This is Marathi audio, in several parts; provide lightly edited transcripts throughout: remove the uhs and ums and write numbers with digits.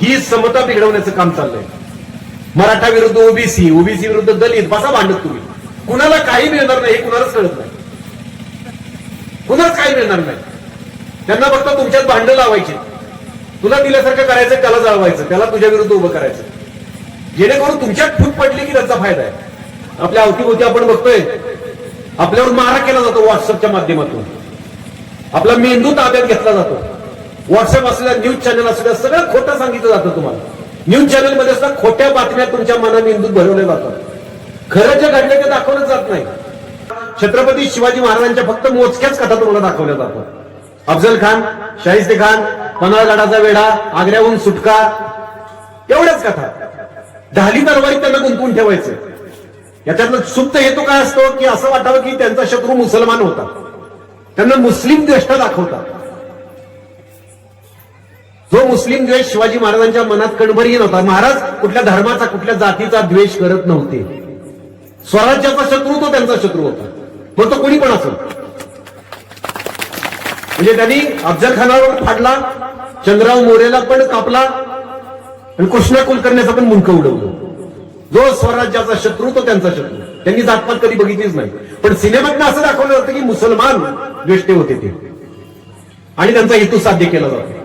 ही समता बिघडवण्याचं काम चाललंय. मराठा विरुद्ध ओबीसी, ओबीसी विरुद्ध दलित, बसा भांडत तुम्ही. कुणाला काही मिळणार नाही हे कुणालाच कळत नाही. कुणालाच काही मिळणार नाही. त्यांना फक्त तुमच्यात भांडं लावायची. तुला दिल्यासारखं करायचं, त्याला जाळवायचं, त्याला तुझ्या विरुद्ध उभं करायचं, जेणेकरून तुमच्यात फूट पडली की त्यांचा फायदा आहे. आपल्या अवतीभोवती आपण बघतोय आपल्यावर मारा केला जातो व्हॉट्सअपच्या माध्यमातून. आपला मेंदू ताब्यात घेतला जातो. व्हॉट्सअप असल्या, न्यूज चॅनल असल्या, सगळं खोटं सांगितलं जातं तुम्हाला. न्यूज चॅनलमध्ये सुद्धा खोट्या बातम्या तुमच्या मना मेंदूत भरवल्या जातात. खरं जे घडलं ते दाखवलं जात नाही. छत्रपती शिवाजी महाराजांच्या फक्त मोजक्याच कथा तुम्हाला दाखवल्या जातात. अफजल खान, शाहिस्ते खान, पन्हाळगडाचा वेढा, आग्र्याहून सुटका, एवढ्याच कथा. ढाली तलवारीत त्यांना गुंतवून ठेवायचं. याच्यातलं सुप्त हेतू काय असतो की असं वाटावं की त्यांचा शत्रू मुसलमान होता, त्यांना मुस्लिम द्वेष दाखवता. जो मुस्लिम द्वेष शिवाजी महाराजांच्या मनात कणभरही नव्हता. महाराज कुठल्या धर्माचा, कुठल्या जातीचा द्वेष करत नव्हते. स्वराज्याचा शत्रू तो त्यांचा शत्रू होता, मग तो कोणी पण असेल. म्हणजे त्यांनी अफजल खानावर फाडला, चंद्रराव मोरेला पण कापला आणि कृष्णा कुलकर्णीचं पण मुंडकं उडवलं. जो स्वराज्याचा शत्रू तो त्यांचा शत्रू. त्यांनी जातपात कधी बघितलीच नाही. पण सिनेमातनं असं दाखवलं जातं की मुसलमान द्वेष्टे होते ते, आणि त्यांचा हेतू साध्य केला जातो.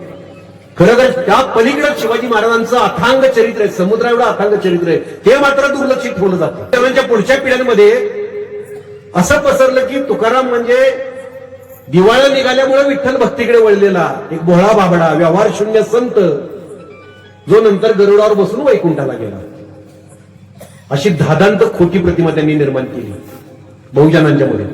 खरं तर त्या पलीकडे शिवाजी महाराजांचं अथांग चरित्र आहे, समुद्रा एवढं अथांग चरित्र आहे, ते मात्र दुर्लक्षित ठेवलं जातं. त्यांच्या पुढच्या पिढ्यांमध्ये असं पसरलं की तुकाराम म्हणजे दिवाळ्या निघाल्यामुळे विठ्ठल भक्तीकडे वळलेला एक भोळा बाबडा, व्यवहार शून्य संत, जो नंतर गरुडावर बसून वैकुंठाला गेला. अशी धादांत खोटी प्रतिमा त्यांनी निर्माण केली बहुजनांच्या मध्ये.